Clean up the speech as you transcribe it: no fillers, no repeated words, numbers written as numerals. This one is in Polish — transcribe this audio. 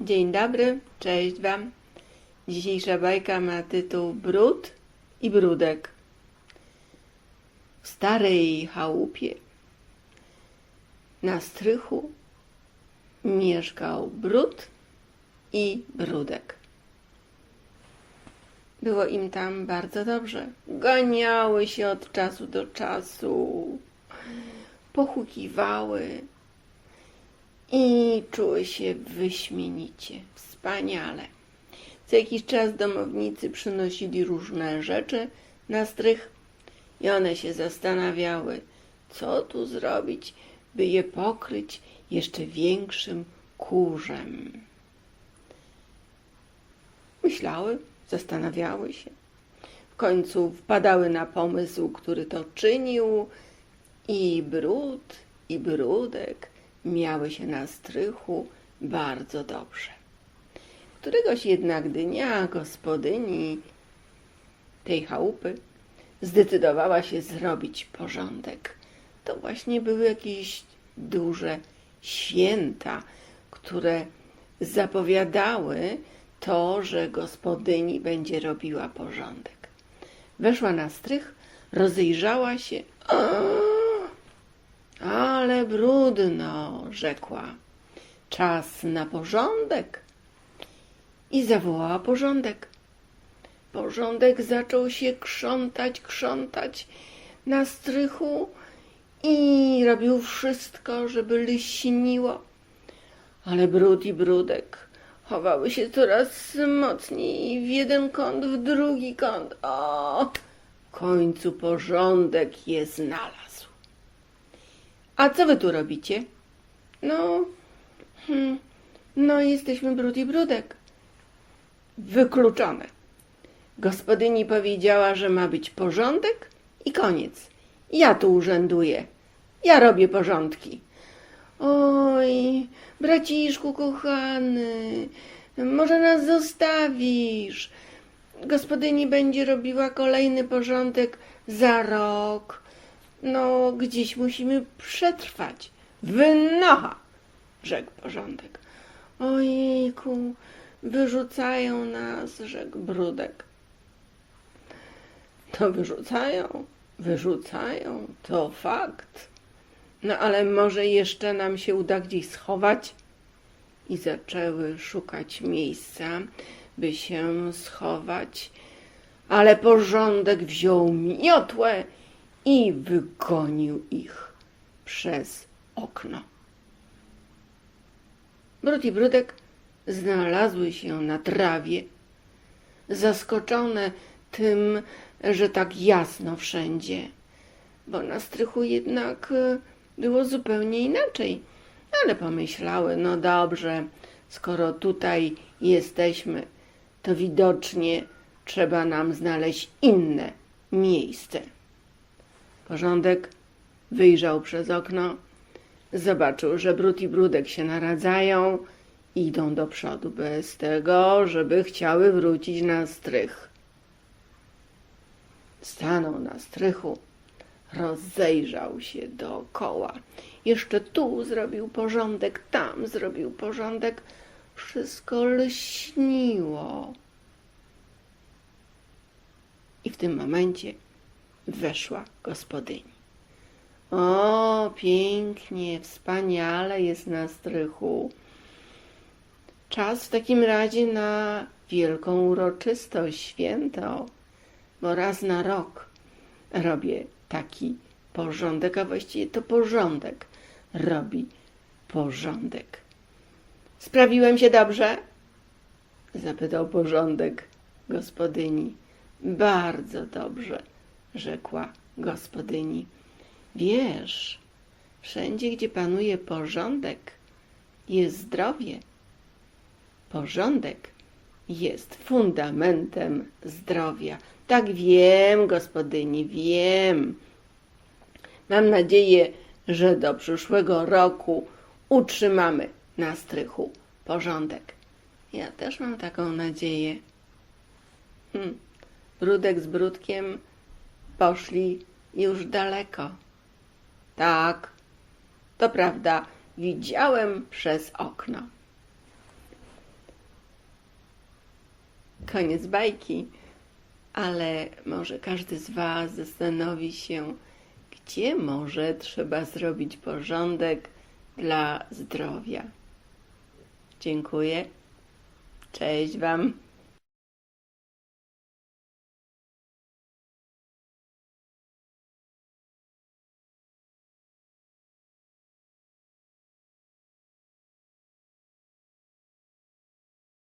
Dzień dobry, cześć Wam. Dzisiejsza bajka ma tytuł Brud i Brudek. W starej chałupie na strychu mieszkał Brud i Brudek. Było im tam bardzo dobrze. Ganiały się od czasu do czasu, pochukiwały i czuły się wyśmienicie, wspaniale. Co jakiś czas domownicy przynosili różne rzeczy na strych i one się zastanawiały, co tu zrobić, by je pokryć jeszcze większym kurzem. Myślały, zastanawiały się. W końcu wpadały na pomysł, który to czynił, i Brud, i Brudek miały się na strychu bardzo dobrze. Któregoś jednak dnia gospodyni tej chałupy zdecydowała się zrobić porządek. To właśnie były jakieś duże święta, które zapowiadały to, że gospodyni będzie robiła porządek. Weszła na strych, rozejrzała się. Ale brudno, rzekła. Czas na porządek. I zawołała porządek. Porządek zaczął się krzątać na strychu i robił wszystko, żeby lśniło. Ale Brud i Brudek chowały się coraz mocniej w jeden kąt, w drugi kąt. W końcu porządek je znalazł. A co wy tu robicie? No, jesteśmy Brud i Brudek. Wykluczone. Gospodyni powiedziała, że ma być porządek i koniec. Ja tu urzęduję. Ja robię porządki. Oj, braciszku kochany, może nas zostawisz? Gospodyni będzie robiła kolejny porządek za rok. No, gdzieś musimy przetrwać. Wynocha, rzekł porządek. Ojejku, wyrzucają nas, rzekł Brudek. To wyrzucają, to fakt. No ale może jeszcze nam się uda gdzieś schować? I zaczęły szukać miejsca, by się schować. Ale porządek wziął miotłę i wygonił ich przez okno. Brud i Brudek znalazły się na trawie, zaskoczone tym, że tak jasno wszędzie, bo na strychu jednak było zupełnie inaczej. Ale pomyślały, no dobrze, skoro tutaj jesteśmy, to widocznie trzeba nam znaleźć inne miejsce. Porządek wyjrzał przez okno, zobaczył, że Brud i Brudek się naradzają i idą do przodu bez tego, żeby chciały wrócić na strych. Stanął na strychu, rozejrzał się dookoła. Jeszcze tu zrobił porządek, tam zrobił porządek. Wszystko lśniło. I w tym momencie weszła gospodyni. O, pięknie, wspaniale jest na strychu. Czas w takim razie na wielką uroczystość, święto, bo raz na rok robię taki porządek, a właściwie to porządek robi porządek. Sprawiłem się dobrze? Zapytał porządek gospodyni. Bardzo dobrze, rzekła gospodyni. Wiesz, wszędzie, gdzie panuje porządek, jest zdrowie. Porządek jest fundamentem zdrowia. Tak, wiem, gospodyni, wiem. Mam nadzieję, że do przyszłego roku utrzymamy na strychu porządek. Ja też mam taką nadzieję. Brudek z Brudkiem poszli już daleko. Tak, to prawda, widziałem przez okno. koniec bajki, ale może każdy z Was zastanowi się, gdzie może trzeba zrobić porządek dla zdrowia. Dziękuję. Cześć Wam.